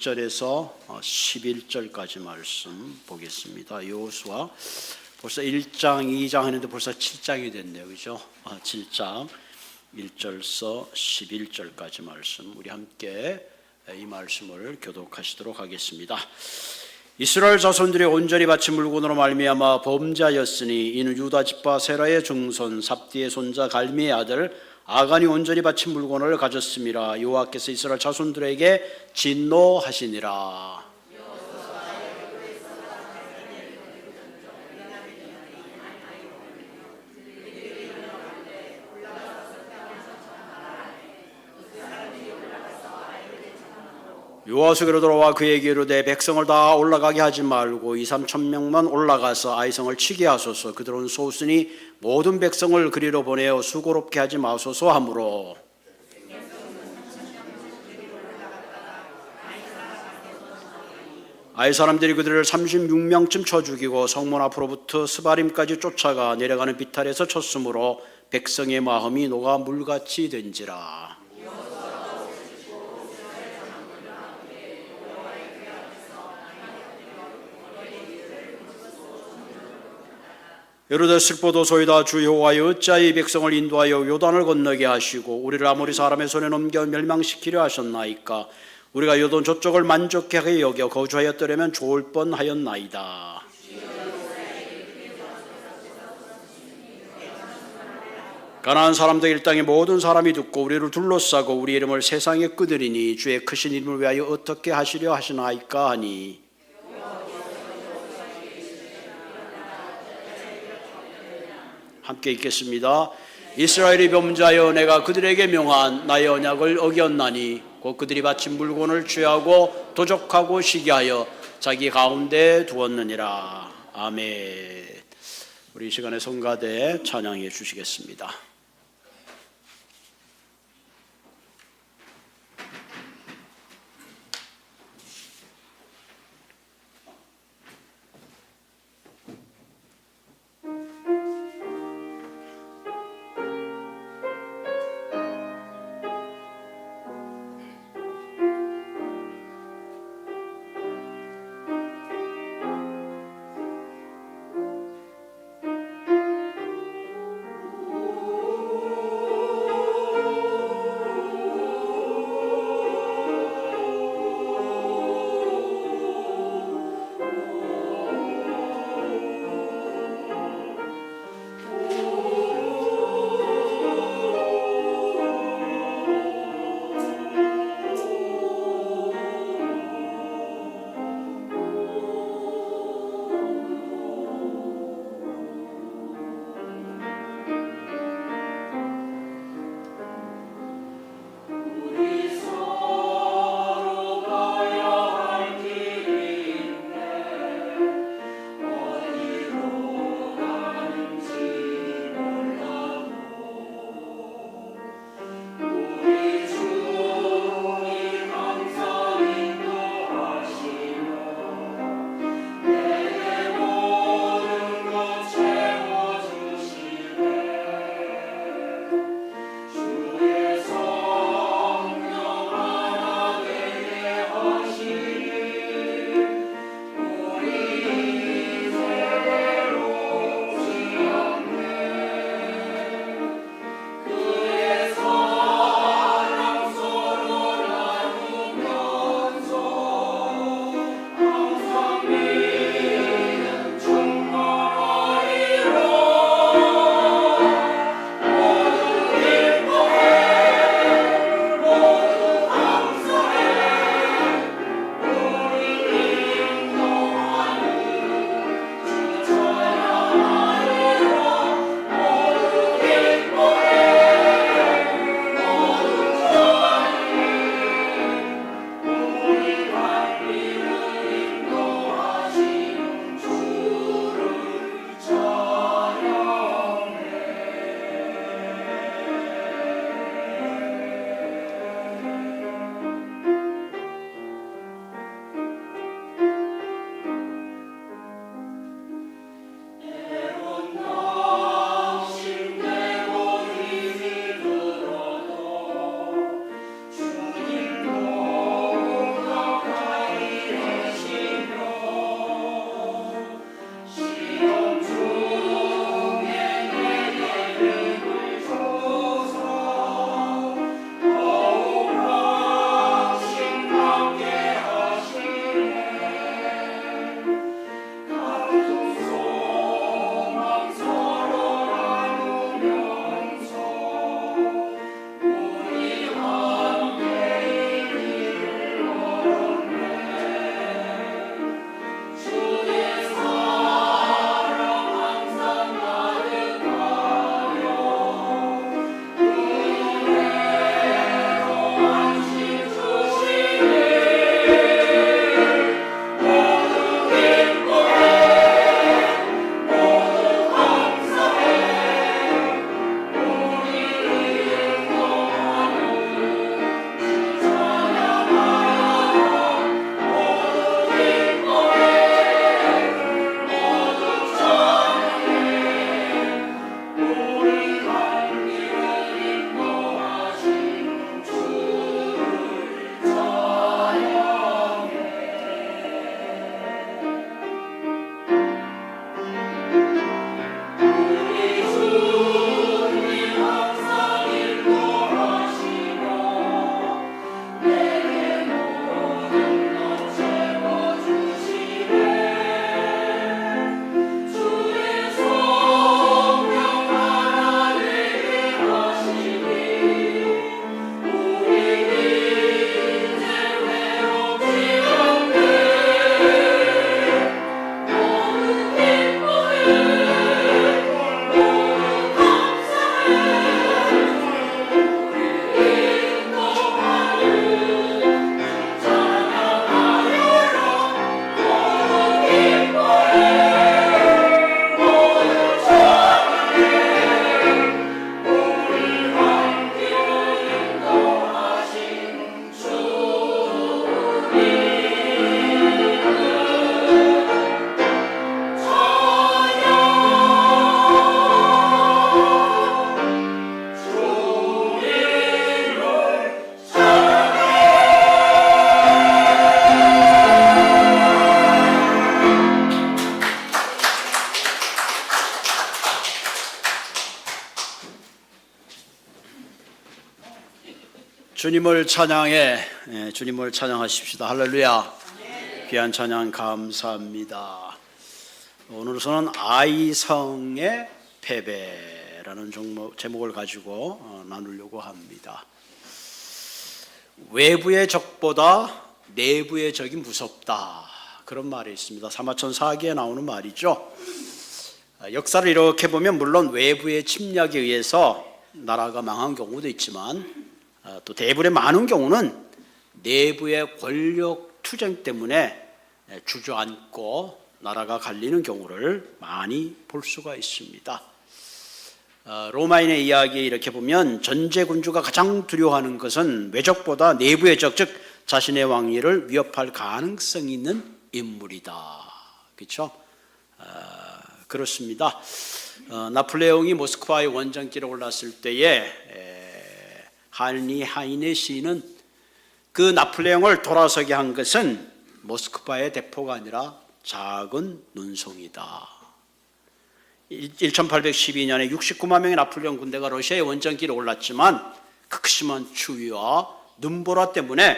1절에서 11절까지 말씀 보겠습니다. 여호수아 벌써 1장, 2장 했는데 벌써 7장이 됐네요. 그죠? 7장 1절서 11절까지 말씀 우리 함께 이 말씀을 교독하시도록 하겠습니다. 이스라엘 자손들이 온전히 바친 물건으로 말미암아 범죄하였으니 이는 유다 지파 세라의 증손 삽디의 손자 갈미의 아들 아간이 온전히 바친 물건을 가졌음이라. 여호와께서 이스라엘 자손들에게 진노하시니라. 여호와께로 돌아와 그에게 이르되 백성을 다 올라가게 하지 말고 2-3천 명만 올라가서 아이성을 치게 하소서. 그들은 소수니 모든 백성을 그리로 보내어 수고롭게 하지 마소서 하므로 아이 사람들이 그들을 36명쯤 쳐 죽이고 성문 앞으로부터 스바림까지 쫓아가 내려가는 비탈에서 쳤으므로 백성의 마음이 녹아 물같이 된지라. 이르되 슬퍼도소이다. 주 여호와여 어찌하여 이 백성을 인도하여 요단을 건너게 하시고 우리를 아모리 사람의 손에 넘겨 멸망시키려 하셨나이까. 우리가 요단 저쪽을 만족하게 여겨 거주하였더라면 좋을 뻔하였나이다. 가나안 사람들 일당의 모든 사람이 듣고 우리를 둘러싸고 우리 이름을 세상에 끄드리니 주의 크신 이름을 위하여 어떻게 하시려 하시나이까 하니. 함께 읽겠습니다. 이스라엘이 범죄하여 내가 그들에게 명한 나의 언약을 어겼나니 곧 그들이 바친 물건을 취하고 도적하고 시기하여 자기 가운데 두었느니라. 아멘. 우리 이 시간에 성가대 찬양해 주시겠습니다. 주님을 찬양해, 주님을 찬양하십시다. 할렐루야. 귀한 찬양 감사합니다. 오늘은 아이성의 패배라는 제목을 가지고 나누려고 합니다. 외부의 적보다 내부의 적이 무섭다, 그런 말이 있습니다. 사마천 사기에 나오는 말이죠. 역사를 이렇게 보면 물론 외부의 침략에 의해서 나라가 망한 경우도 있지만 또 대부분의 많은 경우는 내부의 권력 투쟁 때문에 주저앉고 나라가 갈리는 경우를 많이 볼 수가 있습니다. 로마인의 이야기에 이렇게 보면 전제군주가 가장 두려워하는 것은 외적보다 내부의 적, 즉 자신의 왕위를 위협할 가능성이 있는 인물이다. 그렇죠? 그렇습니다. 나폴레옹이 모스크바의 원정길에 올랐을 때에 할리 하이네 시인은 그 나폴레옹을 돌아서게 한 것은 모스크바의 대포가 아니라 작은 눈송이다. 1812년에 69만 명의 나폴레옹 군대가 러시아의 원정길에 올랐지만 극심한 추위와 눈보라 때문에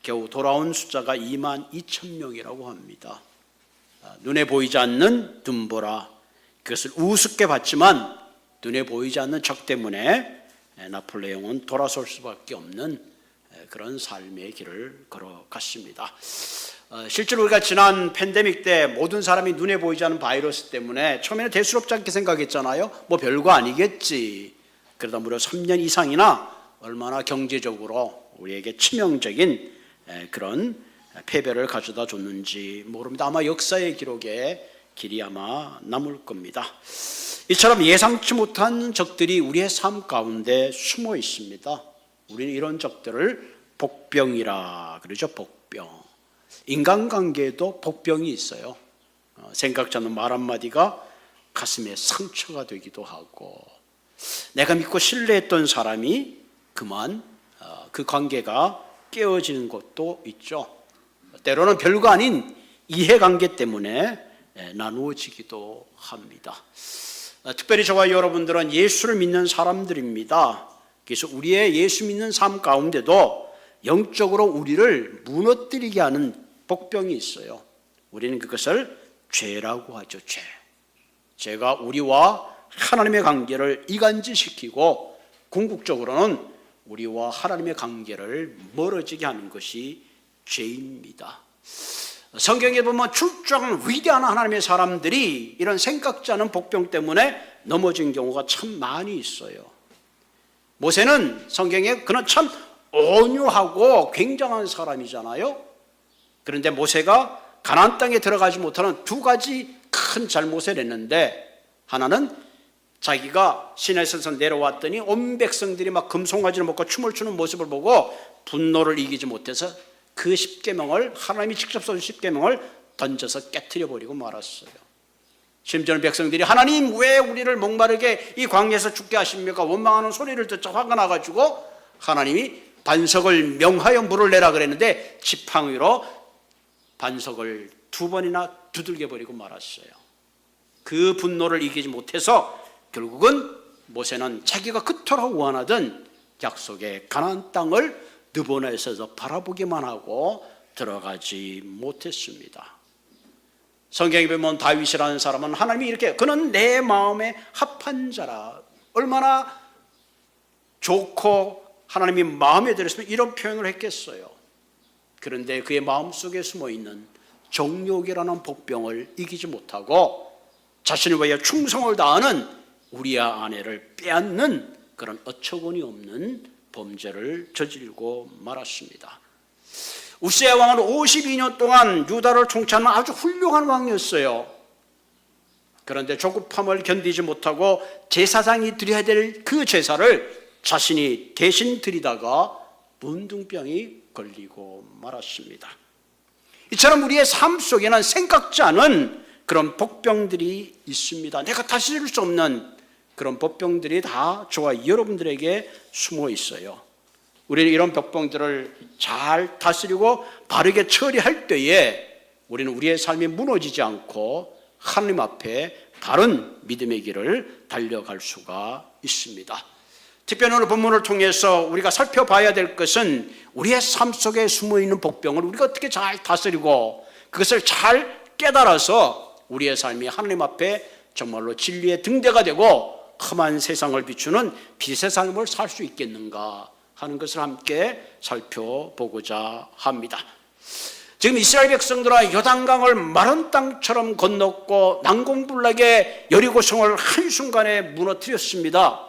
겨우 돌아온 숫자가 2만 2천 명이라고 합니다. 눈에 보이지 않는 눈보라, 그것을 우습게 봤지만 눈에 보이지 않는 적 때문에 나폴레옹은 돌아설 수밖에 없는 그런 삶의 길을 걸어갔습니다. 실제로 우리가 지난 팬데믹 때 모든 사람이 눈에 보이지 않는 바이러스 때문에 처음에는 대수롭지 않게 생각했잖아요. 뭐 별거 아니겠지. 그러다 무려 3년 이상이나 얼마나 경제적으로 우리에게 치명적인 그런 패배를 가져다 줬는지 모릅니다. 아마 역사의 기록에 길이 아마 남을 겁니다. 이처럼 예상치 못한 적들이 우리의 삶 가운데 숨어 있습니다. 우리는 이런 적들을 복병이라 그러죠. 복병. 인간관계에도 복병이 있어요. 생각지 않는 말 한마디가 가슴에 상처가 되기도 하고, 내가 믿고 신뢰했던 사람이 그만 그 관계가 깨어지는 것도 있죠. 때로는 별거 아닌 이해관계 때문에 나누어지기도 합니다. 특별히 저와 여러분들은 예수를 믿는 사람들입니다. 그래서 우리의 예수 믿는 삶 가운데도 영적으로 우리를 무너뜨리게 하는 복병이 있어요. 우리는 그것을 죄라고 하죠. 죄가 우리와 하나님의 관계를 이간질시키고 궁극적으로는 우리와 하나님의 관계를 멀어지게 하는 것이 죄입니다. 성경에 보면 출중한 위대한 하나님의 사람들이 이런 생각지 않은 복병 때문에 넘어진 경우가 참 많이 있어요. 모세는 성경에 그는 참 온유하고 굉장한 사람이잖아요. 그런데 모세가 가나안 땅에 들어가지 못하는 두 가지 큰 잘못을 했는데, 하나는 자기가 시내에서 내려왔더니 온 백성들이 막 금송아지를 먹고 춤을 추는 모습을 보고 분노를 이기지 못해서 그 십계명을, 하나님이 직접 쏜 십계명을 던져서 깨트려 버리고 말았어요. 심지어는 백성들이 하나님 왜 우리를 목마르게 이 광야에서 죽게 하십니까? 원망하는 소리를 듣자 화가 나가지고 하나님이 반석을 명하여 물을 내라 그랬는데 지팡이로 반석을 2번이나 두들겨 버리고 말았어요. 그 분노를 이기지 못해서 결국은 모세는 자기가 그토록 원하던 약속의 가나안 땅을 느보나에서 바라보기만 하고 들어가지 못했습니다. 성경에 보면 다윗이라는 사람은 하나님이 이렇게, 그는 내 마음에 합한 자라, 얼마나 좋고 하나님이 마음에 들었으면 이런 표현을 했겠어요. 그런데 그의 마음속에 숨어있는 정욕이라는 복병을 이기지 못하고 자신을 위하여 충성을 다하는 우리아 아내를 빼앗는 그런 어처구니 없는 범죄를 저지르고 말았습니다. 우시야 왕은 52년 동안 유다를 통치하는 아주 훌륭한 왕이었어요. 그런데 조급함을 견디지 못하고 제사장이 드려야 될 그 제사를 자신이 대신 드리다가 문둥병이 걸리고 말았습니다. 이처럼 우리의 삶 속에는 생각지 않은 그런 복병들이 있습니다. 내가 다스릴 수 없는 그런 복병들이 다 저와 여러분들에게 숨어 있어요. 우리는 이런 복병들을 잘 다스리고 바르게 처리할 때에 우리는 우리의 삶이 무너지지 않고 하나님 앞에 바른 믿음의 길을 달려갈 수가 있습니다. 특별히 오늘 본문을 통해서 우리가 살펴봐야 될 것은 우리의 삶 속에 숨어있는 복병을 우리가 어떻게 잘 다스리고 그것을 잘 깨달아서 우리의 삶이 하나님 앞에 정말로 진리의 등대가 되고 험한 세상을 비추는 빛의 삶을 살 수 있겠는가 하는 것을 함께 살펴보고자 합니다. 지금 이스라엘 백성들은 요단강을 마른 땅처럼 건넜고 난공불락의 여리고성을 한순간에 무너뜨렸습니다.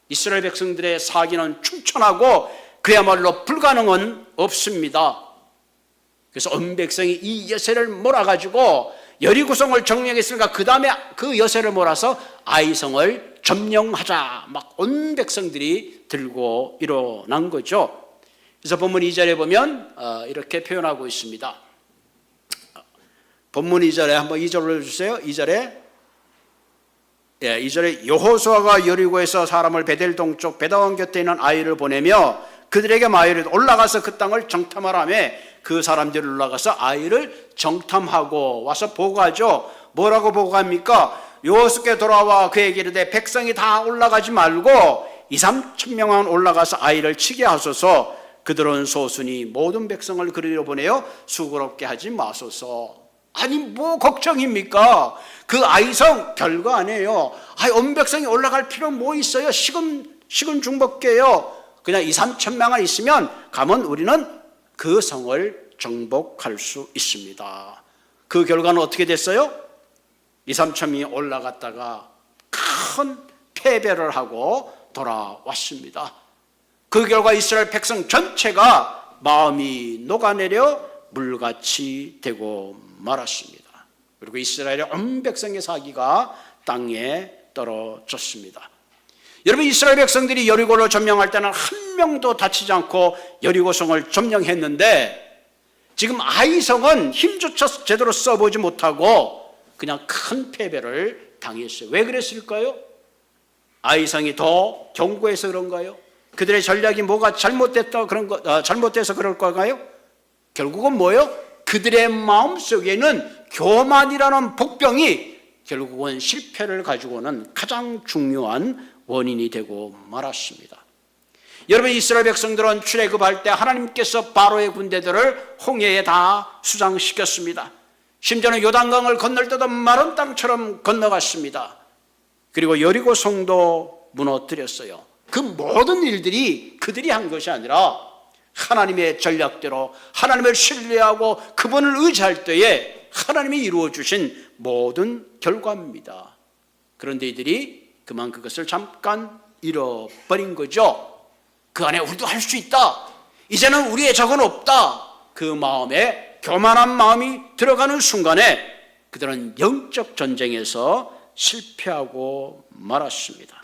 이스라엘 백성들의 사기는 충천하고 그야말로 불가능은 없습니다. 그래서 온 백성이 이 여세를 몰아가지고 여리고성을 점령했으니까 그 다음에 그 여세를 몰아서 아이성을 점령하자 막 온 백성들이 들고 일어난 거죠. 그래서 본문 2절에 보면 이렇게 표현하고 있습니다. 본문 2절에 한번 2절로 주세요. 2절에 여호수아가 여리고에서 사람을 베델 동쪽 베다원 곁에 있는 아이를 보내며 그들에게 말하되 올라가서 그 땅을 정탐하라며 그 사람들이 올라가서 아이를 정탐하고 와서 보고하죠. 뭐라고 보고합니까? 여호수아께 돌아와 그에게 이르되 백성이 다 올라가지 말고 2-3천 명만 올라가서 아이를 치게 하소서. 그들은 소순이 모든 백성을 그리로 보내어 수고롭게 하지 마소서. 아니 뭐 걱정입니까? 그 아이성 별거 아니에요. 온 백성이 올라갈 필요 뭐 있어요? 식은 중복게요. 그냥 2-3천 명만 있으면 가면 우리는 그 성을 정복할 수 있습니다. 그 결과는 어떻게 됐어요? 2-3천 명이 올라갔다가 큰 패배를 하고 돌아왔습니다. 그 결과 이스라엘 백성 전체가 마음이 녹아내려 물같이 되고 말았습니다. 그리고 이스라엘의 온 백성의 사기가 땅에 떨어졌습니다. 여러분, 이스라엘 백성들이 여리고를 점령할 때는 한 명도 다치지 않고 여리고성을 점령했는데 지금 아이성은 힘조차 제대로 써보지 못하고 그냥 큰 패배를 당했어요. 왜 그랬을까요? 아이성이 더 견고해서 그런가요? 그들의 전략이 뭐가 잘못돼서 그럴 건가요? 결국은 뭐예요? 그들의 마음속에는 교만이라는 복병이 결국은 실패를 가지고는 가장 중요한 원인이 되고 말았습니다. 여러분, 이스라엘 백성들은 출애굽할 때 하나님께서 바로의 군대들을 홍해에 다 수장시켰습니다. 심지어는 요단강을 건널 때도 마른 땅처럼 건너갔습니다. 그리고 여리고 성도 무너뜨렸어요. 그 모든 일들이 그들이 한 것이 아니라 하나님의 전략대로 하나님을 신뢰하고 그분을 의지할 때에 하나님이 이루어 주신 모든 결과입니다. 그런데 이들이 그만 그것을 잠깐 잃어버린 거죠. 그 안에 우리도 할 수 있다, 이제는 우리의 적은 없다, 그 마음에 교만한 마음이 들어가는 순간에 그들은 영적 전쟁에서 실패하고 말았습니다.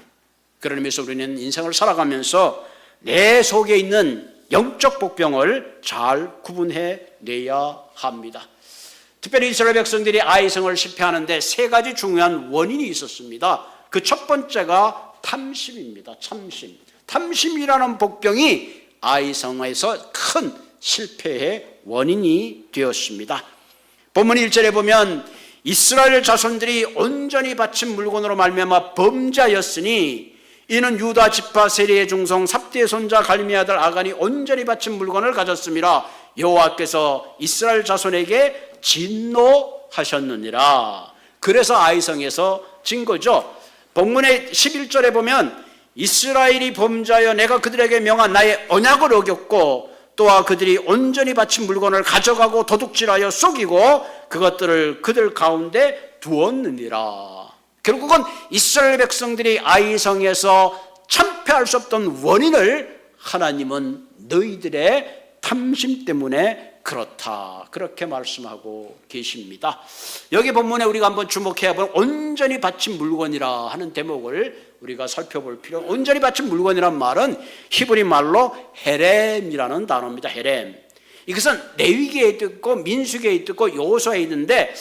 그런 의미에서 우리는 인생을 살아가면서 내 속에 있는 영적 복병을 잘 구분해 내야 합니다. 특별히 이스라엘 백성들이 아이성을 실패하는데 세 가지 중요한 원인이 있었습니다. 그 첫 번째가 탐심입니다. 탐심이라는 복병이 아이성에서 큰 실패의 원인이 되었습니다. 본문 1절에 보면 이스라엘 자손들이 온전히 바친 물건으로 말미암아 범죄하였으니 이는 유다 지파 세리의 중성 삽디의 손자 갈미의 아들 아간이 온전히 바친 물건을 가졌음이라. 여호와께서 이스라엘 자손에게 진노하셨느니라. 그래서 아이성에서 진 거죠. 본문의 11절에 보면 이스라엘이 범죄하여 내가 그들에게 명한 나의 언약을 어겼고 또한 그들이 온전히 바친 물건을 가져가고 도둑질하여 속이고 그것들을 그들 가운데 두었느니라. 결국은 이스라엘 백성들이 아이성에서 참패할 수 없던 원인을 하나님은 너희들의 탐심 때문에 그렇다, 그렇게 말씀하고 계십니다. 여기 본문에 우리가 한번 주목해야 볼 온전히 바친 물건이라 하는 대목을 우리가 살펴볼 필요. 온전히 바친 물건이란 말은 히브리 말로 헤렘이라는 단어입니다. 헤렘. 이것은 레위기에 있고 민수기에 있고 여호수아에 있는데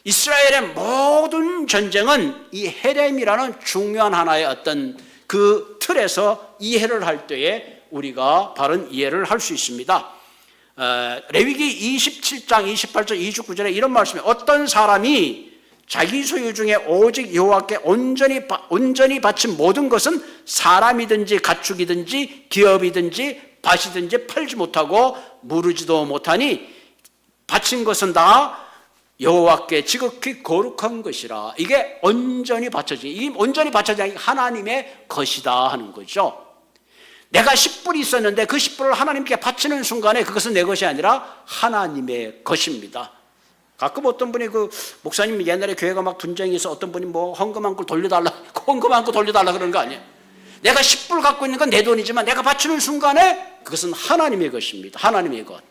이스라엘의 모든 전쟁은 이 헤렘이라는 중요한 하나의 어떤 그 틀에서 이해를 할 때에 우리가 바른 이해를 할 수 있습니다. 레위기 27장 28절 29절에 이런 말씀이 어떤 사람이 자기 소유 중에 오직 여호와께 온전히 바친 모든 것은 사람이든지 가축이든지 기업이든지 밭이든지 팔지 못하고 무르지도 못하니 바친 것은 다 여호와께 지극히 거룩한 것이라. 이게 온전히 바쳐진, 이 온전히 바쳐진 하나님의 것이다 하는 거죠. 내가 10불이 있었는데 그 10불을 하나님께 바치는 순간에 그것은 내 것이 아니라 하나님의 것입니다. 가끔 어떤 분이 목사님 옛날에 교회가 막 분쟁이 있어 어떤 분이 헌금 한 꿀 돌려달라, 헌금 한 꿀 돌려달라 그러는 거 아니에요. 내가 10불 갖고 있는 건 내 돈이지만 내가 바치는 순간에 그것은 하나님의 것입니다. 하나님의 것.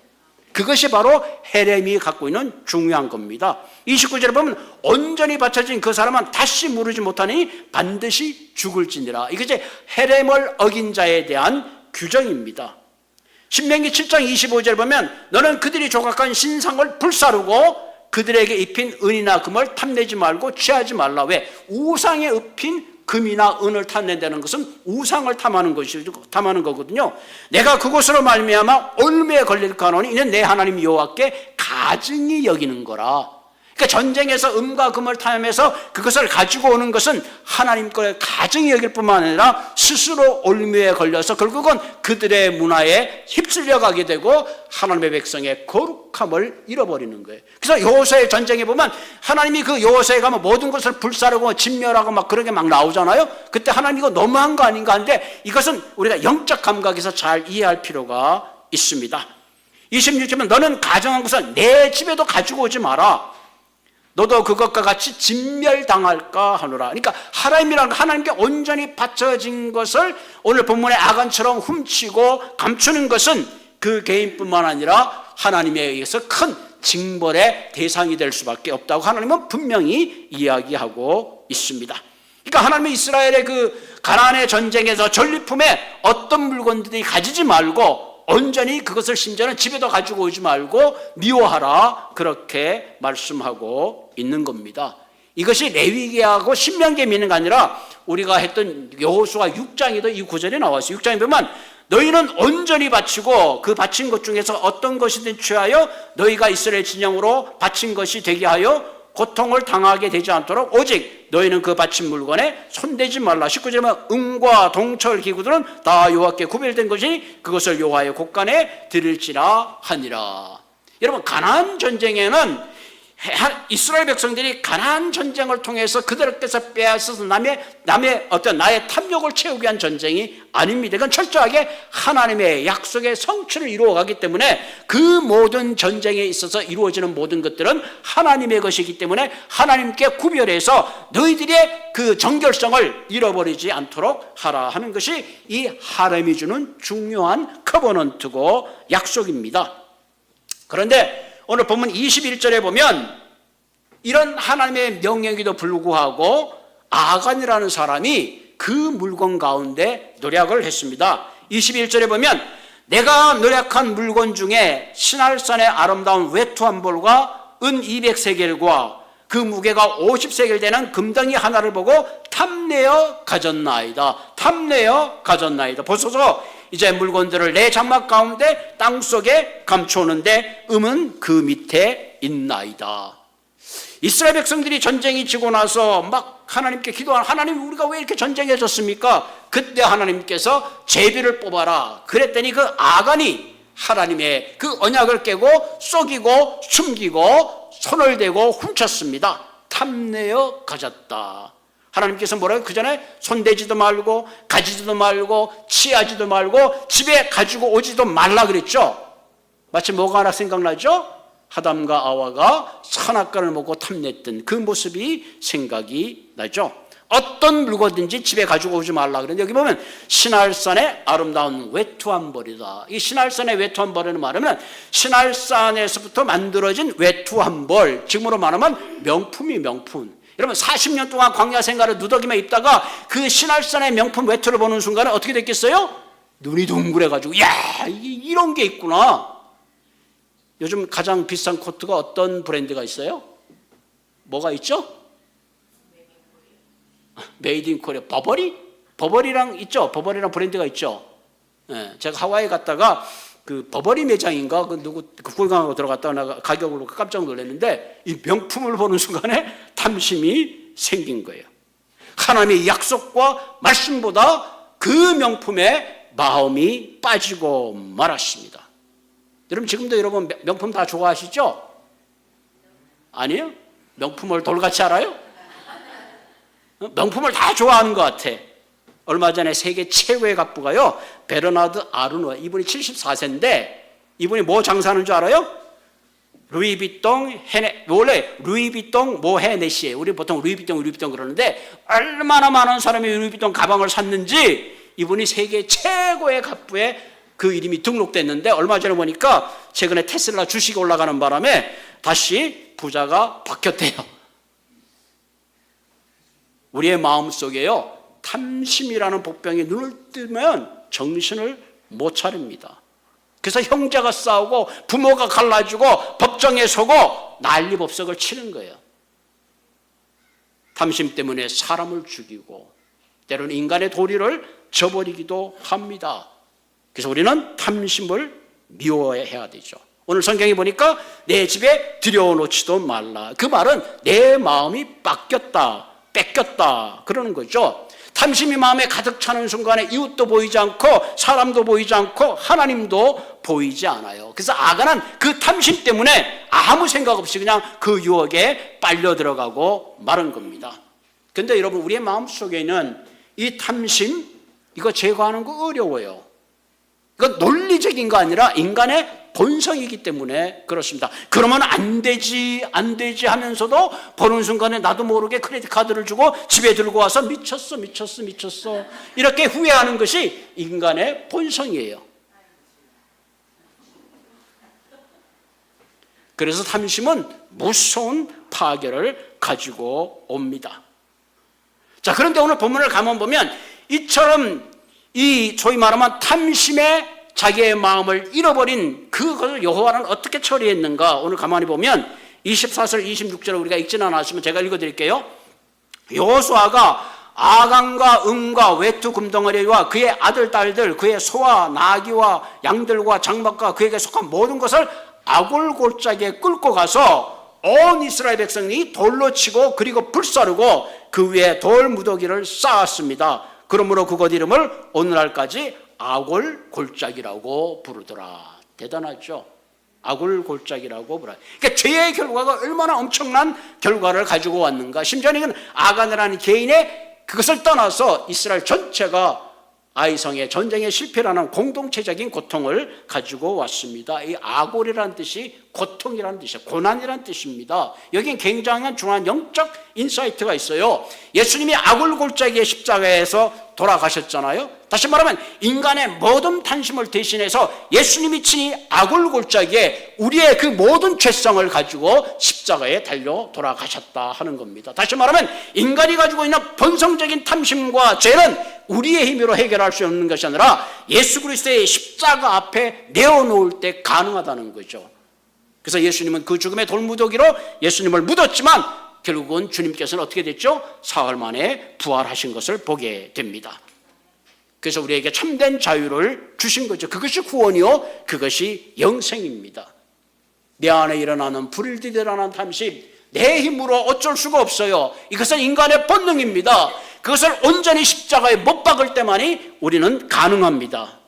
그것이 바로 헤렘이 갖고 있는 중요한 겁니다. 29절에 보면 온전히 바쳐진 그 사람은 다시 무르지 못하니 반드시 죽을지니라. 이것이 헤렘을 어긴 자에 대한 규정입니다. 신명기 7장 25절에 보면 너는 그들이 조각한 신상을 불사르고 그들에게 입힌 은이나 금을 탐내지 말고 취하지 말라. 왜? 우상에 입힌 금이나 은을 탐낸다는 것은 우상을 탐하는 거거든요. 내가 그곳으로 말미암아 올무에 걸릴까 하노니 이는 내 하나님 여호와께 가증히 여기는 거라. 그러니까 전쟁에서 음과 금을 탐하면서 그것을 가지고 오는 것은 하나님 거에 가증히 여길 뿐만 아니라 스스로 올무에 걸려서 결국은 그들의 문화에 휩쓸려 가게 되고 하나님의 백성의 거룩함을 잃어버리는 거예요. 그래서 여호수아의 전쟁에 보면 하나님이 그 여호수아에 가면 모든 것을 불사르고 진멸하고 막 그렇게 막 나오잖아요. 그때 하나님 이거 너무한 거 아닌가 하는데 이것은 우리가 영적 감각에서 잘 이해할 필요가 있습니다. 26절은 너는 가정한 것을 내 집에도 가지고 오지 마라. 너도 그것과 같이 진멸당할까 하노라. 그러니까 하나님이라는 하나님께 온전히 바쳐진 것을 오늘 본문의 아간처럼 훔치고 감추는 것은 그 개인뿐만 아니라 하나님에 의해서 큰 징벌의 대상이 될 수밖에 없다고 하나님은 분명히 이야기하고 있습니다. 그러니까 하나님은 이스라엘의 그 가나안의 전쟁에서 전리품에 어떤 물건들이 가지지 말고 온전히 그것을 심지어는 집에도 가지고 오지 말고 미워하라 그렇게 말씀하고 있는 겁니다. 이것이 레위기하고 신명기에 있는 게 아니라 우리가 했던 여호수아 6장에도 이 구절이 나왔어요. 6장에 보면 너희는 온전히 바치고 그 바친 것 중에서 어떤 것이든 취하여 너희가 이스라엘 진영으로 바친 것이 되게 하여 고통을 당하게 되지 않도록 오직 너희는 그 바친 물건에 손대지 말라. 19절에 보면 음과 동철 기구들은 다 여호와께 구별된 것이 그것을 여호와의 곳간에 드릴지라 하니라. 여러분 가나안 전쟁에는 이스라엘 백성들이 가나안 전쟁을 통해서 그들께서 빼앗아서 나의 탐욕을 채우기 위한 전쟁이 아닙니다. 이건 철저하게 하나님의 약속의 성취를 이루어가기 때문에 그 모든 전쟁에 있어서 이루어지는 모든 것들은 하나님의 것이기 때문에 하나님께 구별해서 너희들의 그 정결성을 잃어버리지 않도록 하라 하는 것이 이 하렘이 주는 중요한 커버넌트고 약속입니다. 그런데 오늘 본문 21절에 보면 이런 하나님의 명령에도 불구하고 아간이라는 사람이 그 물건 가운데 노력을 했습니다. 21절에 보면 내가 노력한 물건 중에 시날산의 아름다운 외투한 볼과 은 200세겔과 그 무게가 50세겔 되는 금덩이 하나를 보고 탐내어 가졌나이다. 탐내어 가졌나이다. 보소서 이제 물건들을 내 장막 가운데 땅속에 감추었는데 음은 그 밑에 있나이다. 이스라엘 백성들이 전쟁이 지고 나서 막 하나님께 기도하는 하나님 우리가 왜 이렇게 전쟁에 졌습니까? 그때 하나님께서 제비를 뽑아라. 그랬더니 그 아간이 하나님의 그 언약을 깨고 속이고 숨기고 손을 대고 훔쳤습니다. 탐내어 가졌다. 하나님께서 뭐라고? 그 전에 손대지도 말고 가지지도 말고 취하지도 말고 집에 가지고 오지도 말라 그랬죠. 마치 뭐가 하나 생각나죠? 하담과 아와가 선악과를 먹고 탐냈던 그 모습이 생각이 나죠. 어떤 물건든지 집에 가지고 오지 말라 그랬는데 여기 보면 시날산의 아름다운 외투한 벌이다. 이 시날산의 외투한 벌이는 말하면 시날산에서부터 만들어진 외투한 벌, 지금으로 말하면 명품이 명품. 여러분 40년 동안 광야 생활을 누더기만 입다가 그 시날산의 명품 외투를 보는 순간에 어떻게 됐겠어요? 눈이 둥그래가지고 야 이런 게 있구나. 요즘 가장 비싼 코트가 어떤 브랜드가 있어요? 뭐가 있죠? 메이드 인 코리아. 버버리랑 있죠? 버버리랑 브랜드가 있죠? 네, 제가 하와이 갔다가 그 버버리 매장인가 그 누구 구경하고 들어갔다가 내가 가격으로 깜짝 놀랐는데 이 명품을 보는 순간에 탐심이 생긴 거예요. 하나님의 약속과 말씀보다 그 명품에 마음이 빠지고 말았습니다. 여러분 지금도 여러분 명품 다 좋아하시죠? 아니요? 명품을 돌같이 알아요? 명품을 다 좋아하는 것 같아. 얼마 전에 세계 최고의 갑부가요, 베르나드 아르노, 이분이 74세인데 이분이 뭐 장사하는 줄 알아요? 루이비통, 원래 루이비통 뭐 헤네시에, 우리 보통 루이비통 그러는데 얼마나 많은 사람이 루이비통 가방을 샀는지 이분이 세계 최고의 갑부에 그 이름이 등록됐는데 얼마 전에 보니까 최근에 테슬라 주식이 올라가는 바람에 다시 부자가 바뀌었대요. 우리의 마음속에요, 탐심이라는 복병이 눈을 뜨면 정신을 못 차립니다. 그래서 형제가 싸우고 부모가 갈라지고 법정에 서고 난리법석을 치는 거예요. 탐심 때문에 사람을 죽이고 때로는 인간의 도리를 저버리기도 합니다. 그래서 우리는 탐심을 미워해야 되죠. 오늘 성경에 보니까 내 집에 들여놓지도 말라. 그 말은 내 마음이 뺏겼다 그러는 거죠. 탐심이 마음에 가득 차는 순간에 이웃도 보이지 않고 사람도 보이지 않고 하나님도 보이지 않아요. 그래서 아간은 그 탐심 때문에 아무 생각 없이 그냥 그 유혹에 빨려 들어가고 마른 겁니다. 그런데 여러분 우리의 마음속에는 이 탐심 이거 제거하는 거 어려워요. 이건 논리적인 거 아니라 인간의 본성이기 때문에 그렇습니다. 그러면 안 되지 하면서도 보는 순간에 나도 모르게 크레딧 카드를 주고 집에 들고 와서 미쳤어 이렇게 후회하는 것이 인간의 본성이에요. 그래서 탐심은 무서운 파괴를 가지고 옵니다. 자, 그런데 오늘 본문을 가만 보면 이처럼 이 소위 말하면 탐심에 자기의 마음을 잃어버린 그것을 여호와는 어떻게 처리했는가? 오늘 가만히 보면 24절 26절을 우리가 읽지는 않았으면 제가 읽어드릴게요. 여호수아가 아간과 음과 외투 금덩어리와 그의 아들 딸들 그의 소와 나귀와 양들과 장막과 그에게 속한 모든 것을 아골골짜기에 끌고 가서 온 이스라엘 백성이 돌로 치고 그리고 불사르고 그 위에 돌 무더기를 쌓았습니다. 그러므로 그곳 이름을 오늘날까지 아골골짜기라고 부르더라. 대단하죠? 아골골짜기라고 부르더라. 그러니까 죄의 결과가 얼마나 엄청난 결과를 가지고 왔는가. 심지어는 아간이라는 개인의 그것을 떠나서 이스라엘 전체가 아이성의 전쟁에 실패라는 공동체적인 고통을 가지고 왔습니다. 이 아골이라는 뜻이 고통이라는 뜻이에요. 고난이라는 뜻입니다. 여기엔 굉장한 중요한 영적 인사이트가 있어요. 예수님이 아골골짜기의 십자가에서 돌아가셨잖아요. 다시 말하면 인간의 모든 탐심을 대신해서 예수님이 친히 아골골짜기에 우리의 그 모든 죄성을 가지고 십자가에 달려 돌아가셨다 하는 겁니다. 다시 말하면 인간이 가지고 있는 본성적인 탐심과 죄는 우리의 힘으로 해결할 수 없는 것이 아니라 예수 그리스도의 십자가 앞에 내어놓을 때 가능하다는 거죠. 그래서 예수님은 그 죽음의 돌무더기로 예수님을 묻었지만 결국은 주님께서는 어떻게 됐죠? 사흘 만에 부활하신 것을 보게 됩니다. 그래서 우리에게 참된 자유를 주신 거죠. 그것이 구원이요, 그것이 영생입니다. 내 안에 일어나는 불일듯 일어나는 탐심, 내 힘으로 어쩔 수가 없어요. 이것은 인간의 본능입니다. 그것을 온전히 십자가에 못 박을 때만이 우리는 가능합니다.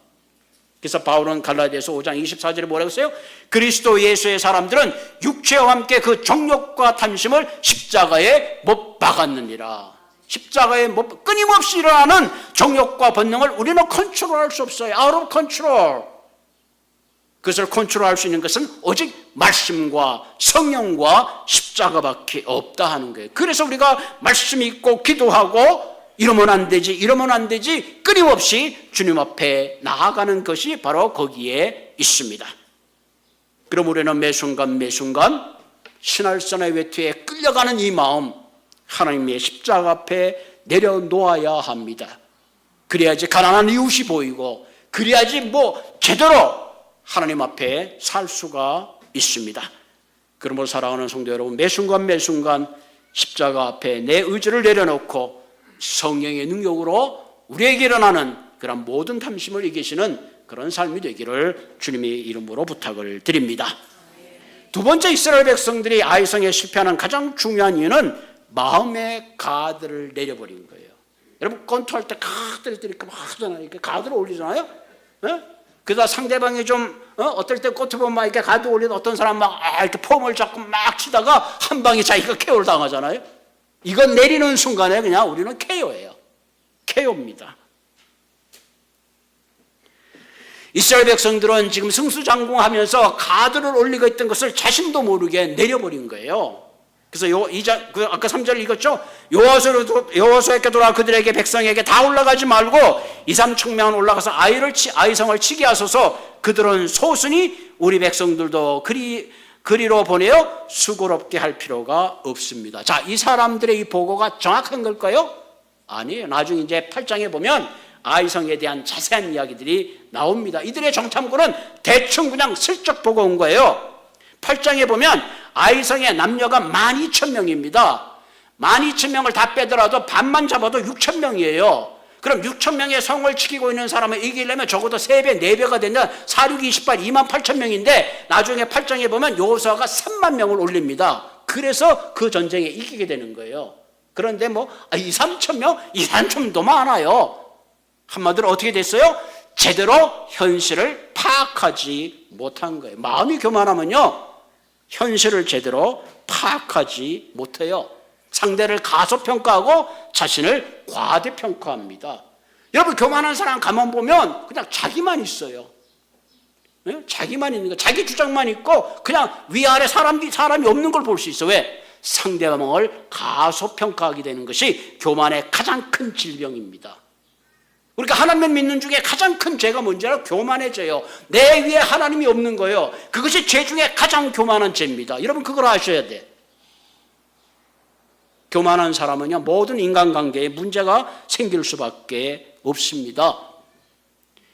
그래서 바울은 갈라디아서 5장 24절에 뭐라고 했어요? 그리스도 예수의 사람들은 육체와 함께 그 정욕과 탐심을 십자가에 못 박았느니라. 십자가에 끊임없이 일어나는 정욕과 본능을 우리는 컨트롤할 수 없어요. Out of control. 그것을 컨트롤할 수 있는 것은 오직 말씀과 성령과 십자가밖에 없다 하는 거예요. 그래서 우리가 말씀 읽고 기도하고 이러면 안 되지 끊임없이 주님 앞에 나아가는 것이 바로 거기에 있습니다. 그럼 우리는 매 순간 신할선의 외투에 끌려가는 이 마음 하나님의 십자가 앞에 내려놓아야 합니다. 그래야지 가난한 이웃이 보이고 그래야지 제대로 하나님 앞에 살 수가 있습니다. 그러므로 사랑하는 성도 여러분, 매 순간 십자가 앞에 내 의지를 내려놓고 성령의 능력으로 우리에게 일어나는 그런 모든 탐심을 이기시는 그런 삶이 되기를 주님의 이름으로 부탁을 드립니다. 두 번째, 이스라엘 백성들이 아이성에 실패하는 가장 중요한 이유는 마음의 가드를 내려버린 거예요. 여러분 권투할 때 가드를 때리니까 막 하잖아요. 가드를 올리잖아요. 예? 그러다 상대방이 좀 어떨 때 권투 보면 막 이렇게 가드 올리는 어떤 사람 막 이렇게 폼을 잡고 막 치다가 한 방에 자기가 KO를 당하잖아요. 이건 내리는 순간에 그냥 우리는 KO예요. KO입니다. 이스라엘 백성들은 지금 승수장구하면서 가드를 올리고 있던 것을 자신도 모르게 내려버린 거예요. 그래서 아까 3절 읽었죠? 여호수아에게 돌아 그들에게 백성에게 다 올라가지 말고 2-3층면 올라가서 아이성을 치게 하소서. 그들은 소순이 우리 백성들도 그리로 보내어 수고롭게 할 필요가 없습니다. 자, 이 사람들의 이 보고가 정확한 걸까요? 아니에요. 나중에 이제 8장에 보면 아이성에 대한 자세한 이야기들이 나옵니다. 이들의 정탐꾼은 대충 그냥 슬쩍 보고 온 거예요. 8장에 보면 아이성의 남녀가 12,000명입니다. 12,000명을 다 빼더라도 반만 잡아도 6,000명이에요. 그럼 6,000명의 성을 지키고 있는 사람을 이기려면 적어도 3배, 4배가 된다. 4, 6, 28, 28,000명인데 나중에 8장에 보면 여호수아가 3만 명을 올립니다. 그래서 그 전쟁에 이기게 되는 거예요. 그런데 2-3,000명? 2-3,000명도 많아요. 한마디로 어떻게 됐어요? 제대로 현실을 파악하지 못한 거예요. 마음이 교만하면요, 현실을 제대로 파악하지 못해요. 상대를 가소평가하고 자신을 과대평가합니다. 여러분, 교만한 사람 가만 보면 그냥 자기만 있어요. 네? 자기만 있는 거, 자기 주장만 있고 그냥 위아래 사람이 없는 걸 볼 수 있어. 왜? 상대방을 가소평가하게 되는 것이 교만의 가장 큰 질병입니다. 우리가 하나님을 믿는 중에 가장 큰 죄가 뭔지 알아요? 교만해져요. 내 위에 하나님이 없는 거예요. 그것이 죄 중에 가장 교만한 죄입니다. 여러분, 그걸 아셔야 돼. 교만한 사람은요, 모든 인간관계에 문제가 생길 수밖에 없습니다.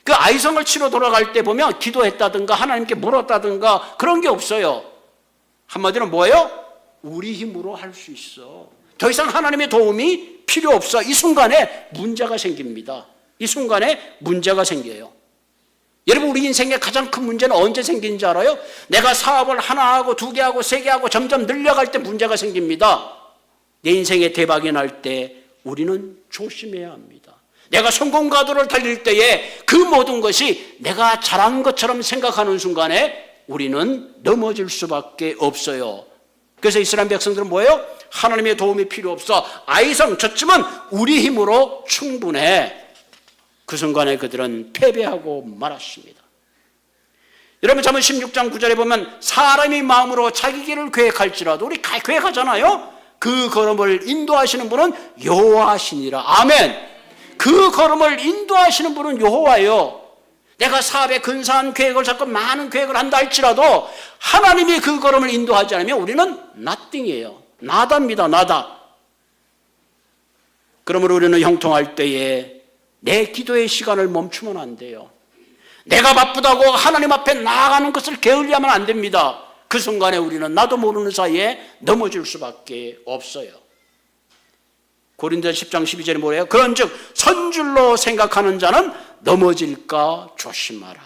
그 아이성을 치러 돌아갈 때 보면 기도했다든가 하나님께 물었다든가 그런 게 없어요. 한마디로 뭐예요? 우리 힘으로 할 수 있어. 더 이상 하나님의 도움이 필요 없어. 이 순간에 문제가 생깁니다. 이 순간에 문제가 생겨요. 여러분, 우리 인생의 가장 큰 문제는 언제 생기는지 알아요? 내가 사업을 하나 하고 2개 하고 3개 하고 점점 늘려갈 때 문제가 생깁니다. 내 인생에 대박이 날 때 우리는 조심해야 합니다. 내가 성공 가도를 달릴 때에 그 모든 것이 내가 잘한 것처럼 생각하는 순간에 우리는 넘어질 수밖에 없어요. 그래서 이스라엘 백성들은 뭐예요? 하나님의 도움이 필요 없어. 아이성 저쯤은 우리 힘으로 충분해. 그 순간에 그들은 패배하고 말았습니다. 여러분, 잠언 16장 9절에 보면 사람이 마음으로 자기 길을 계획할지라도, 우리 계획하잖아요. 그 걸음을 인도하시는 분은 여호와시니라. 아멘. 그 걸음을 인도하시는 분은 여호와예요. 내가 사업에 근사한 계획을 잡고 많은 계획을 한다 할지라도 하나님이 그 걸음을 인도하지 않으면 우리는 nothing이에요. 나다입니다. 나다. 그러므로 우리는 형통할 때에 내 기도의 시간을 멈추면 안 돼요. 내가 바쁘다고 하나님 앞에 나아가는 것을 게을리하면 안 됩니다. 그 순간에 우리는 나도 모르는 사이에 넘어질 수밖에 없어요. 고린도서 10장 12절에 뭐래요? 그런즉 선줄로 생각하는 자는 넘어질까 조심하라.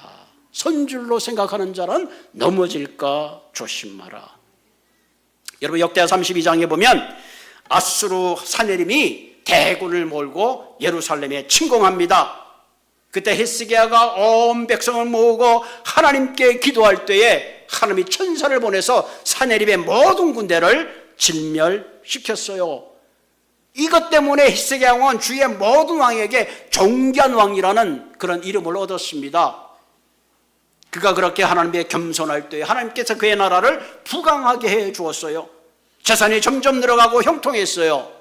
선줄로 생각하는 자는 넘어질까 조심하라. 여러분, 역대하 32장에 보면 아수르 사내림이 대군을 몰고 예루살렘에 침공합니다. 그때 히스기야가 온 백성을 모으고 하나님께 기도할 때에 하나님이 천사를 보내서 사내립의 모든 군대를 진멸시켰어요. 이것 때문에 히스기야 왕은 주위의 모든 왕에게 존귀한 왕이라는 그런 이름을 얻었습니다. 그가 그렇게 하나님께 겸손할 때에 하나님께서 그의 나라를 부강하게 해 주었어요. 재산이 점점 늘어가고 형통했어요.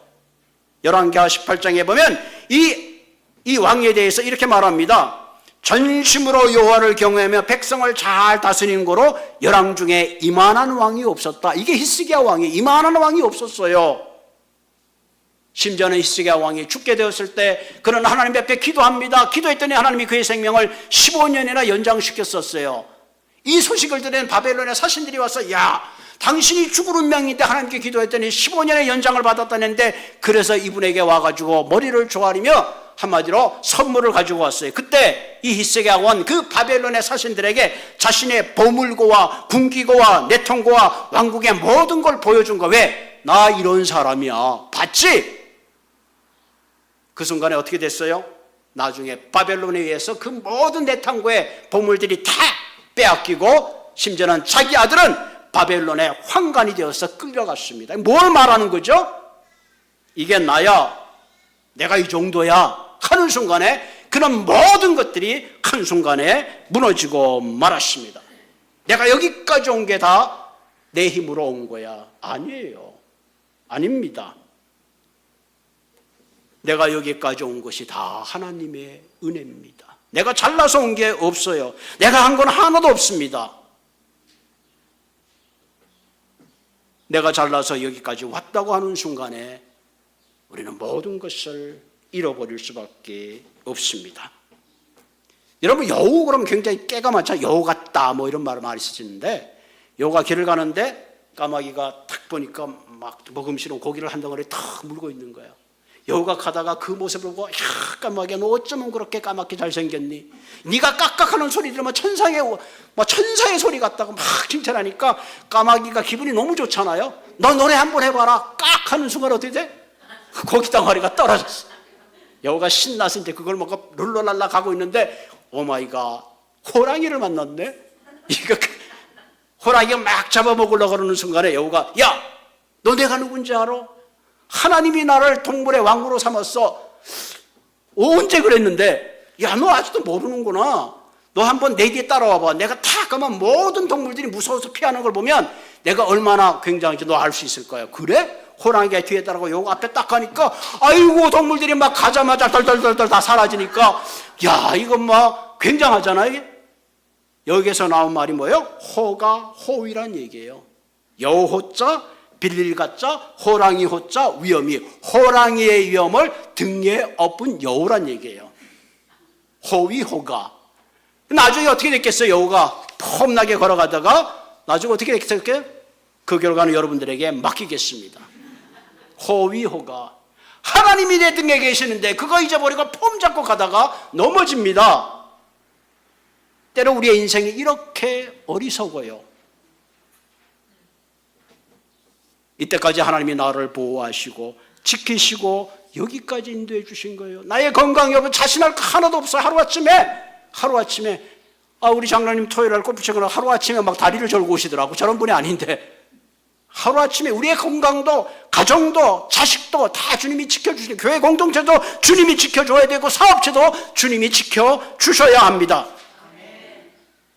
열왕기하 18장에 보면 이 왕에 대해서 이렇게 말합니다. 전심으로 여호와를 경외하며 백성을 잘 다스리는 거로 열왕 중에 이만한 왕이 없었다. 이게 히스기야 왕이 이만한 왕이 없었어요. 심지어는 히스기야 왕이 죽게 되었을 때 그는 하나님 앞에 기도합니다. 기도했더니 하나님이 그의 생명을 15년이나 연장시켰었어요. 이 소식을 들은 바벨론의 사신들이 와서 야, 당신이 죽을 운명인데 하나님께 기도했더니 15년의 연장을 받았다는데, 그래서 이분에게 와가지고 머리를 조아리며 한마디로 선물을 가지고 왔어요. 그때 이 히스기야 왕은 그 바벨론의 사신들에게 자신의 보물고와 군기고와 내통고와 왕국의 모든 걸 보여준 거. 왜? 나 이런 사람이야. 봤지? 그 순간에 어떻게 됐어요? 나중에 바벨론에 의해서 그 모든 내탕고의 보물들이 다 빼앗기고 심지어는 자기 아들은 바벨론의 환관이 되어서 끌려갔습니다. 뭘 말하는 거죠? 이게 나야, 내가 이 정도야 하는 순간에 그런 모든 것들이 한순간에 무너지고 말았습니다. 내가 여기까지 온 게 다 내 힘으로 온 거야. 아니에요. 아닙니다. 내가 여기까지 온 것이 다 하나님의 은혜입니다. 내가 잘나서 온 게 없어요. 내가 한 건 하나도 없습니다. 내가 잘나서 여기까지 왔다고 하는 순간에 우리는 모든 것을 잃어버릴 수밖에 없습니다. 여러분, 여우 그러면 굉장히 깨가 많잖아요. 여우 같다 뭐 이런 말을 많이 쓰시는데, 여우가 길을 가는데 까마귀가 탁 보니까 막 먹음시는 고기를 한 덩어리 탁 물고 있는 거예요. 여우가 가다가 그 모습을 보고, 야, 까마귀야, 너 어쩌면 그렇게 까맣게 잘생겼니? 네가 깍깍하는 소리 들으면 천사의 소리 같다고 막 칭찬하니까 까마귀가 기분이 너무 좋잖아요. 너 노래 한번 해봐라. 깍 하는 순간 어떻게 돼? 고기 덩어리가 떨어졌어. 여우가 신나서 이제 그걸 먹고 룰루랄라 가고 있는데, 오마이갓, 호랑이를 만났네? 이거 호랑이가 막 잡아먹으려고 그러는 순간에 여우가, 야, 너 내가 누군지 알아? 하나님이 나를 동물의 왕으로 삼았어. 언제 그랬는데? 야, 너 아직도 모르는구나. 너 한번 내 뒤에 따라와봐. 내가 다 가면 모든 동물들이 무서워서 피하는 걸 보면 내가 얼마나 굉장한지 너 알 수 있을 거야. 그래? 호랑이가 뒤에 따라가고 여우 앞에 딱 가니까, 아이고, 동물들이 막 가자마자 덜덜덜덜 다 사라지니까, 야, 이건 막 굉장하잖아, 이게. 여기에서 나온 말이 뭐예요? 호가 호위란 얘기예요. 여우 호자, 빌릴 가자, 호랑이 호자, 위험이. 호랑이의 위험을 등에 업은 여우란 얘기예요. 호위, 호가. 나중에 어떻게 됐겠어요? 여우가 폼나게 걸어가다가 나중에 어떻게 됐겠어요? 그 결과는 여러분들에게 맡기겠습니다. 호위, 호가. 하나님이 내 등에 계시는데 그거 잊어버리고 폼 잡고 가다가 넘어집니다. 때로 우리의 인생이 이렇게 어리석어요. 이때까지 하나님이 나를 보호하시고 지키시고 여기까지 인도해 주신 거예요. 나의 건강 여부 자신할 거 하나도 없어요. 하루아침에 우리 장로님 토요일날 골프 치거나 하루아침에 막 다리를 절고 오시더라고. 저런 분이 아닌데 하루아침에 우리의 건강도 가정도 자식도 다 주님이 지켜주시고, 교회 공동체도 주님이 지켜줘야 되고, 사업체도 주님이 지켜주셔야 합니다.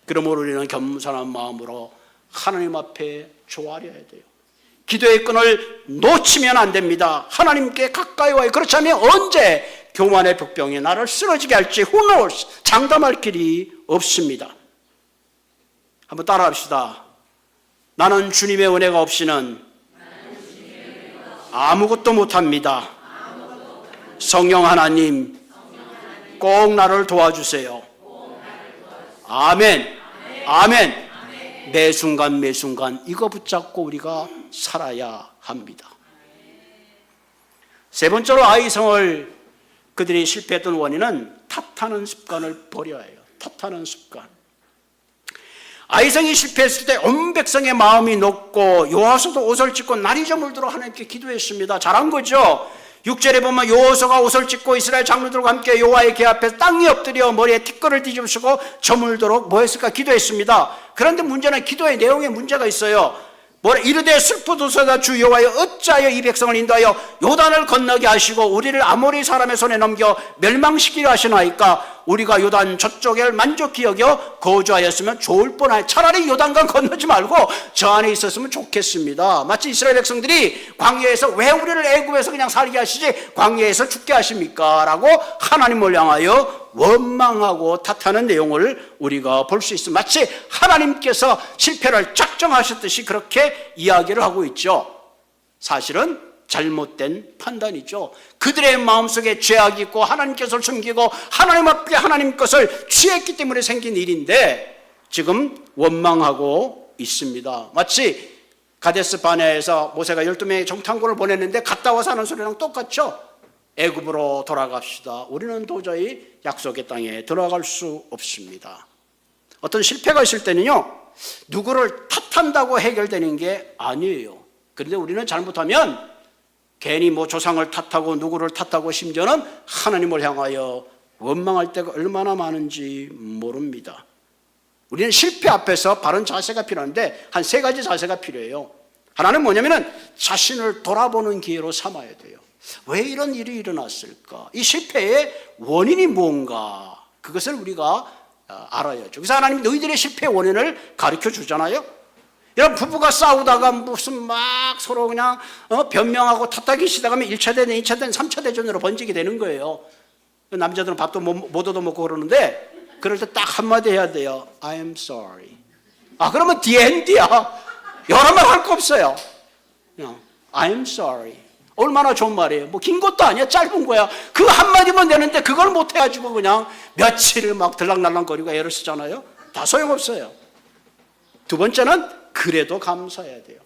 그러므로 우리는 겸손한 마음으로 하나님 앞에 조아려야 돼요. 기도의 끈을 놓치면 안 됩니다. 하나님께 가까이 와요. 그렇지 않으면 언제 교만의 벽병이 나를 쓰러지게 할지 who knows, 장담할 길이 없습니다. 한번 따라 합시다. 나는 주님의 은혜가 없이는 아무것도 못합니다. 성령 하나님, 꼭 나를 도와주세요. 아멘. 아멘. 매 순간 이거 붙잡고 우리가 살아야 합니다. 세 번째로 아이성을 그들이 실패했던 원인은 탓하는 습관을 버려야 해요. 탓하는 습관. 아이성이 실패했을 때 온 백성의 마음이 녹고 여호와서도 옷을 찢고 날이 저물도록 하나님께 기도했습니다. 잘한 거죠. 6절에 보면 여호와서가 옷을 찢고 이스라엘 장로들과 함께 여호와의 궤 앞에 땅에 엎드려 머리에 티끌을 뒤집으시고 저물도록 뭐 했을까? 기도했습니다. 그런데 문제는 기도의 내용에 문제가 있어요. 이르되 슬프도소이다 주 여호와여, 어찌하여 이 백성을 인도하여 요단을 건너게 하시고 우리를 아모리 사람의 손에 넘겨 멸망시키려 하시나이까? 우리가 요단 저쪽에 만족히 여겨 거주하였으면 좋을 뻔하여, 차라리 요단강 건너지 말고 저 안에 있었으면 좋겠습니다. 마치 이스라엘 백성들이 광야에서 왜 우리를 애굽에서 그냥 살게 하시지 광야에서 죽게 하십니까? 라고 하나님을 향하여 원망하고 탓하는 내용을 우리가 볼 수 있습니다. 마치 하나님께서 실패를 작정하셨듯이 그렇게 이야기를 하고 있죠. 사실은 잘못된 판단이죠. 그들의 마음속에 죄악이 있고 하나님께서 숨기고 하나님 앞에 하나님 것을 취했기 때문에 생긴 일인데 지금 원망하고 있습니다. 마치 가데스 바네아에서 모세가 12명의 정탐꾼을 보냈는데 갔다 와서 하는 소리랑 똑같죠. 애굽으로 돌아갑시다. 우리는 도저히 약속의 땅에 들어갈 수 없습니다. 어떤 실패가 있을 때는요, 누구를 탓한다고 해결되는 게 아니에요. 그런데 우리는 잘못하면 괜히 뭐 조상을 탓하고 누구를 탓하고 심지어는 하나님을 향하여 원망할 때가 얼마나 많은지 모릅니다. 우리는 실패 앞에서 바른 자세가 필요한데 한 3가지 자세가 필요해요. 하나는 뭐냐면은 자신을 돌아보는 기회로 삼아야 돼요. 왜 이런 일이 일어났을까? 이 실패의 원인이 뭔가? 그것을 우리가 알아야죠. 그래서 하나님 너희들의 실패의 원인을 가르쳐 주잖아요. 여러분 부부가 싸우다가 무슨 막 서로 그냥 변명하고 탓하기 시작하면 1차 대전, 2차 대전, 3차 대전으로 번지게 되는 거예요. 남자들은 밥도 못 얻어먹고 그러는데 그럴 때 딱 한마디 해야 돼요. I am sorry. 그러면 DND야. 여러 말 할 거 없어요. 그냥 I am sorry. 얼마나 좋은 말이에요. 뭐 긴 것도 아니야. 짧은 거야. 그 한마디만 되는데 그걸 못 해가지고 그냥 며칠을 막 들락날락거리고 애를 쓰잖아요. 다 소용없어요. 두 번째는 그래도 감사해야 돼요.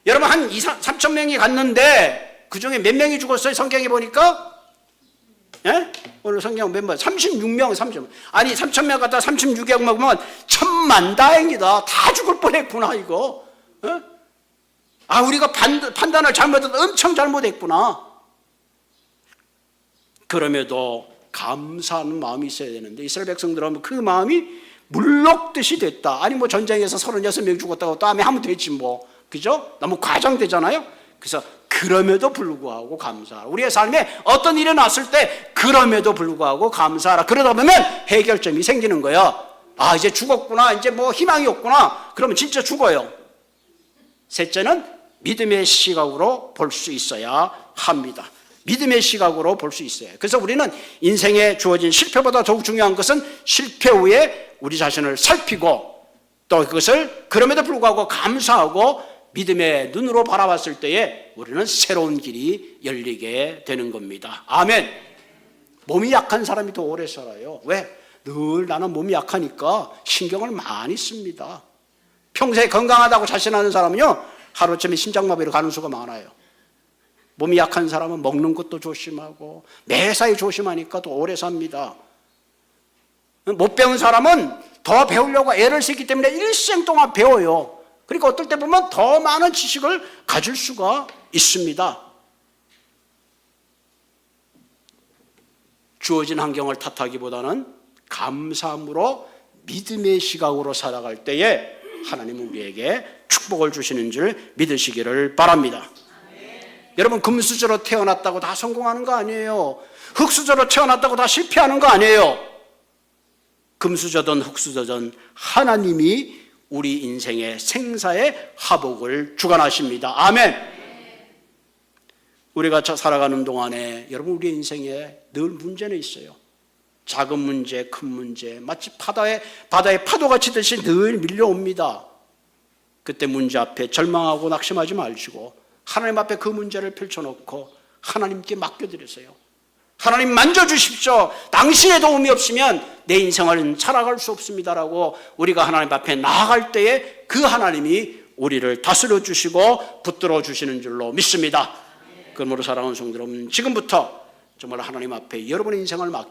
여러분 한 3천 명이 갔는데 그 중에 몇 명이 죽었어요? 성경에 보니까 예? 오늘 성경 몇 번? 36명, 30명. 아니 3천 명 갔다 36명 먹으면 천만다행이다. 다 죽을 뻔했구나 이거. 우리가 판단을 잘못해서 엄청 잘못했구나. 그럼에도 감사하는 마음이 있어야 되는데 이스라엘 백성들은 그 마음이 물녹듯이 됐다. 아니 뭐 전쟁에서 36명 죽었다고 또 하면 되지 뭐. 그죠? 너무 과장되잖아요. 그래서 그럼에도 불구하고 감사하라. 우리의 삶에 어떤 일이 났을 때 그럼에도 불구하고 감사하라. 그러다 보면 해결점이 생기는 거예요. 이제 죽었구나. 이제 뭐 희망이 없구나. 그러면 진짜 죽어요. 셋째는 믿음의 시각으로 볼 수 있어야 합니다. 믿음의 시각으로 볼 수 있어요. 그래서 우리는 인생에 주어진 실패보다 더욱 중요한 것은 실패 후에 우리 자신을 살피고 또 그것을 그럼에도 불구하고 감사하고 믿음의 눈으로 바라봤을 때에 우리는 새로운 길이 열리게 되는 겁니다. 아멘. 몸이 약한 사람이 더 오래 살아요. 왜? 늘 나는 몸이 약하니까 신경을 많이 씁니다. 평소에 건강하다고 자신하는 사람은요 하루쯤에 심장마비로 가는 수가 많아요. 몸이 약한 사람은 먹는 것도 조심하고 매사에 조심하니까 더 오래 삽니다. 못 배운 사람은 더 배우려고 애를 쓰기 때문에 일생 동안 배워요. 그러니까 어떨 때 보면 더 많은 지식을 가질 수가 있습니다. 주어진 환경을 탓하기보다는 감사함으로 믿음의 시각으로 살아갈 때에 하나님은 우리에게 축복을 주시는 줄 믿으시기를 바랍니다. 여러분 금수저로 태어났다고 다 성공하는 거 아니에요. 흙수저로 태어났다고 다 실패하는 거 아니에요. 금수저든 흙수저든 하나님이 우리 인생의 생사의 화복을 주관하십니다. 아멘. 우리가 살아가는 동안에 여러분 우리 인생에 늘 문제는 있어요. 작은 문제, 큰 문제, 마치 바다에 파도가 치듯이 늘 밀려옵니다. 그때 문제 앞에 절망하고 낙심하지 마시고 하나님 앞에 그 문제를 펼쳐놓고 하나님께 맡겨드리세요. 하나님 만져주십시오. 당신의 도움이 없으면 내 인생을 살아갈 수 없습니다라고 우리가 하나님 앞에 나아갈 때에 그 하나님이 우리를 다스려 주시고 붙들어 주시는 줄로 믿습니다. 그러므로 사랑하는 성도 여러분, 지금부터 정말 하나님 앞에 여러분의 인생을 맡겨